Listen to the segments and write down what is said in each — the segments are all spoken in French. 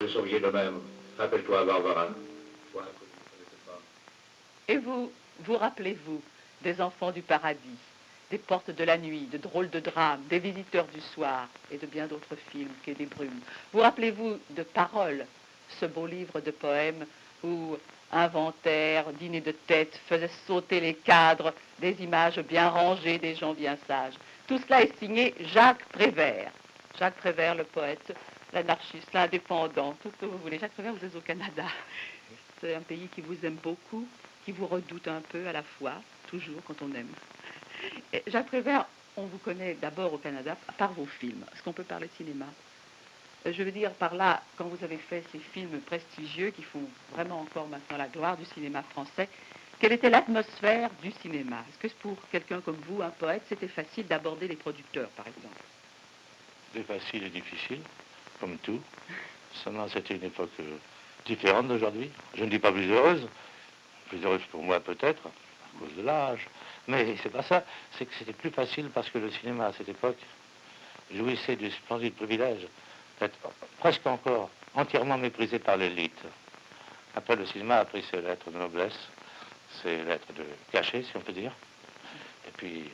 Vous seriez le même. Rappelle-toi, Barbara. Toi, que vous ne connaissez pas. Et vous, vous rappelez-vous des enfants du paradis, des portes de la nuit, de drôles de drames, des visiteurs du soir et de bien d'autres films qu'est des brumes. Vous rappelez-vous de Paroles, ce beau livre de poèmes où inventaire, dîner de tête, faisait sauter les cadres, des images bien rangées, des gens bien sages. Tout cela est signé Jacques Prévert. Jacques Prévert, le poète, l'anarchiste, l'indépendant, tout ce que vous voulez. Jacques Prévert, vous êtes au Canada. C'est un pays qui vous aime beaucoup, qui vous redoute un peu à la fois, toujours quand on aime. Et Jacques Prévert, on vous connaît d'abord au Canada par vos films. Est-ce qu'on peut parler de cinéma? Je veux dire par là, quand vous avez fait ces films prestigieux qui font vraiment encore maintenant la gloire du cinéma français, quelle était l'atmosphère du cinéma? Est-ce que pour quelqu'un comme vous, un poète, c'était facile d'aborder les producteurs, par exemple? C'était facile et difficile, comme tout. Seulement, c'était une époque différente d'aujourd'hui. Je ne dis pas plus heureuse pour moi peut-être, à cause de l'âge. Mais c'est pas ça, c'est que c'était plus facile parce que le cinéma à cette époque jouissait du splendide privilège d'être presque encore entièrement méprisé par l'élite. Après, le cinéma a pris ses lettres de noblesse, ses lettres de cachet, si on peut dire, et puis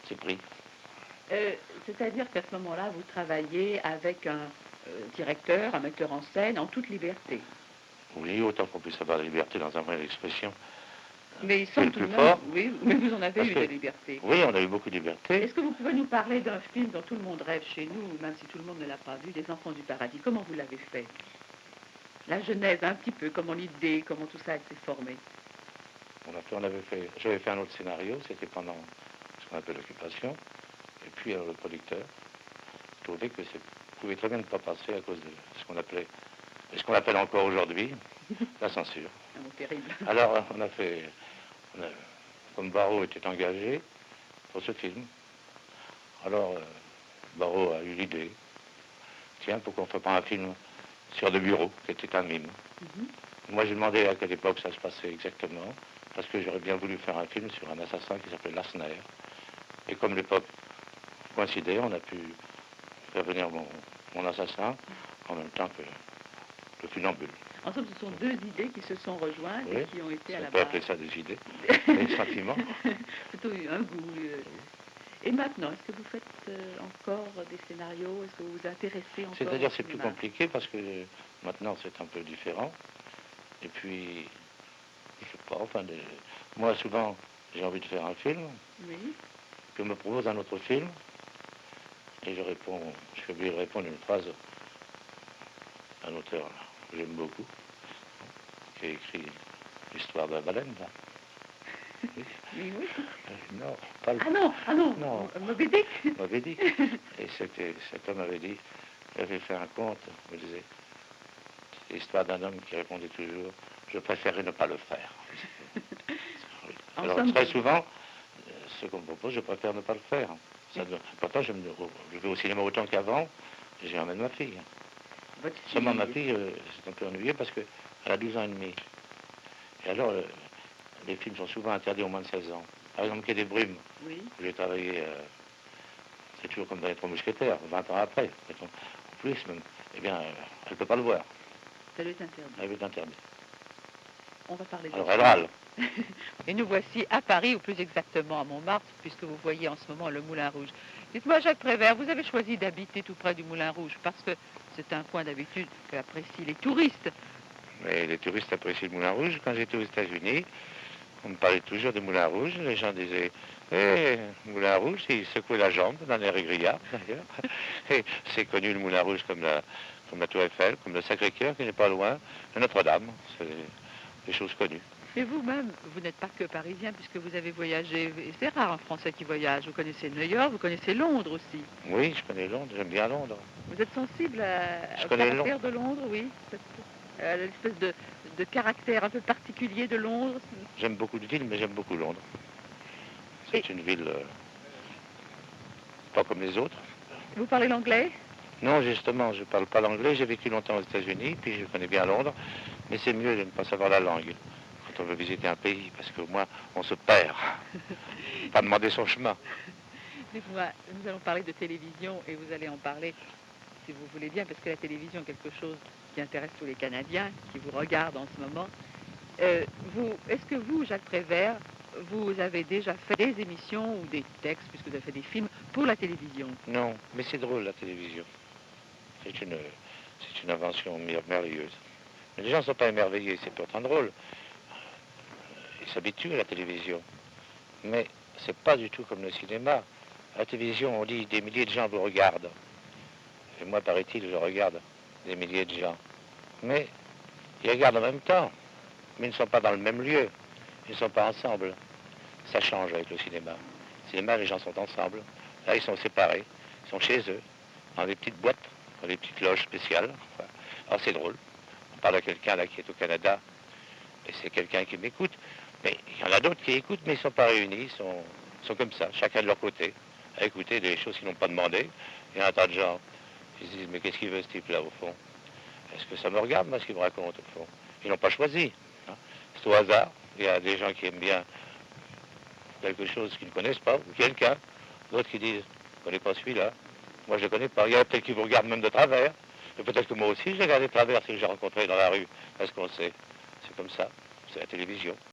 ses prix. C'est-à-dire qu'à ce moment-là, vous travaillez avec un directeur, un metteur en scène, en toute liberté. Oui, autant qu'on puisse avoir la liberté dans un moyen d'expression. Mais il C'est semble le tout plus de même, fort. oui, mais vous en avez Parce eu que, de liberté. oui, on a eu beaucoup de liberté. Est-ce que vous pouvez nous parler d'un film dont tout le monde rêve chez nous, même si tout le monde ne l'a pas vu, Des Enfants du Paradis? Comment vous l'avez fait? La genèse, un petit peu, comment l'idée, comment tout ça s'est formé. J'avais fait un autre scénario, c'était pendant ce qu'on appelle l'occupation. Et puis alors, le producteur trouvait que ça pouvait très bien ne pas passer à cause de ce qu'on appelle encore aujourd'hui, la censure. Un mot terrible. Alors comme Barrault était engagé pour ce film, alors Barrault a eu l'idée, tiens, pourquoi on ne fait pas un film sur le bureau, qui était un mime. Moi, j'ai demandé à quelle époque ça se passait exactement, parce que j'aurais bien voulu faire un film sur un assassin qui s'appelait Lassner. Et comme l'époque coïncidait, on a pu faire venir mon assassin en même temps que le funambule. En somme, ce sont deux idées qui se sont rejointes Oui, et qui ont été à la on peut base. appeler ça des idées, des sentiments. Plutôt un goût. Et maintenant, est-ce que vous faites encore des scénarios? Est-ce que vous vous intéressez encore C'est-à-dire au c'est plus cinéma? compliqué parce que maintenant c'est un peu différent. Et puis, je sais pas, moi souvent j'ai envie de faire un film, Oui. puis on me propose un autre film, et je suis obligé de répondre une phrase à un auteur que j'aime beaucoup, qui a écrit l'histoire de la baleine, là. Oui. Oui, oui. Non, pas le... Ah non, Non, Moby Dick. m'avait dit. Et cet homme avait dit, il avait fait un conte, il me disait, c'est l'histoire d'un homme qui répondait toujours, je préférais ne pas le faire. Oui. En Alors somme, très souvent, ce qu'on me propose, je préfère ne pas le faire. Pourtant, je vais au cinéma autant qu'avant, j'ai emmène ma fille. votre Seulement ma fille. fille, c'est un peu ennuyé parce qu'elle a 12 ans et demi. Et alors, les films sont souvent interdits aux moins de 16 ans. Par exemple, Quai des Brumes, Oui. où j'ai travaillé, c'est toujours comme dans les Trois Mousquetaires, 20 ans après, mettons, ou plus même. Eh bien, elle ne peut pas le voir. Ça lui est interdit. Elle est interdite. On va parler de Alors ça. elle râle. Et nous voici à Paris, ou plus exactement à Montmartre, puisque vous voyez en ce moment le Moulin Rouge. Dites-moi, Jacques Prévert, vous avez choisi d'habiter tout près du Moulin Rouge parce que c'est un coin d'habitude qu'apprécient les touristes. Mais les touristes apprécient le Moulin Rouge. Quand j'étais aux États-Unis, on me parlait toujours du Moulin Rouge. Les gens disaient, Moulin Rouge, ils secouaient la jambe dans l'air égrillard, d'ailleurs. Et c'est connu le Moulin Rouge comme la Tour Eiffel, comme le Sacré-Cœur qui n'est pas loin, et Notre-Dame. C'est des choses connues. Et vous-même, vous n'êtes pas que parisien puisque vous avez voyagé. Et c'est rare un Français qui voyage. Vous connaissez New York, vous connaissez Londres aussi. Oui, je connais Londres, j'aime bien Londres. Vous êtes sensible Je au connais caractère de Londres, oui, à l'espèce de caractère un peu particulier de Londres. J'aime beaucoup de villes, mais j'aime beaucoup Londres. Et C'est une ville pas comme les autres. vous parlez l'anglais? Non, justement, je ne parle pas l'anglais. J'ai vécu longtemps aux États-Unis, puis je connais bien Londres. Mais c'est mieux de ne pas savoir la langue quand on veut visiter un pays, parce qu'au moins, on se perd. Pas demander son chemin. Dites-moi, nous allons parler de télévision et vous allez en parler si vous voulez bien, parce que la télévision est quelque chose qui intéresse tous les Canadiens, qui vous regardent en ce moment. Est-ce que vous, Jacques Prévert, vous avez déjà fait des émissions ou des textes, puisque vous avez fait des films, pour la télévision? Non, mais c'est drôle la télévision. C'est une invention merveilleuse. Mais les gens ne sont pas émerveillés, c'est pourtant drôle. Ils s'habituent à la télévision. Mais c'est pas du tout comme le cinéma. À la télévision, on dit des milliers de gens vous regardent. Et moi, paraît-il, je regarde des milliers de gens. Mais ils regardent en même temps. Mais ils ne sont pas dans le même lieu. Ils ne sont pas ensemble. Ça change avec le cinéma. Le cinéma, les gens sont ensemble. Là, ils sont séparés. Ils sont chez eux, dans des petites boîtes, dans des petites loges spéciales. Enfin, alors c'est drôle. On parle à quelqu'un là qui est au Canada. Et c'est quelqu'un qui m'écoute. Mais il y en a d'autres qui écoutent, mais ils ne sont pas réunis. Ils sont comme ça, chacun de leur côté, à écouter des choses qu'ils n'ont pas demandé. Il y a un tas de gens qui se disent, mais qu'est-ce qu'il veut ce type-là, au fond? Est-ce que ça me regarde, moi, ce qu'il me raconte, au fond? Ils n'ont pas choisi. Hein. C'est au hasard. Il y a des gens qui aiment bien quelque chose qu'ils ne connaissent pas, ou quelqu'un. D'autres qui disent, je ne connais pas celui-là. Moi, je ne le connais pas. Il y a peut-être qui vous regardent même de travers. Et peut-être que moi aussi, je les regarde de travers si j'ai rencontré dans la rue. Parce qu'on sait. C'est comme ça. C'est la télévision.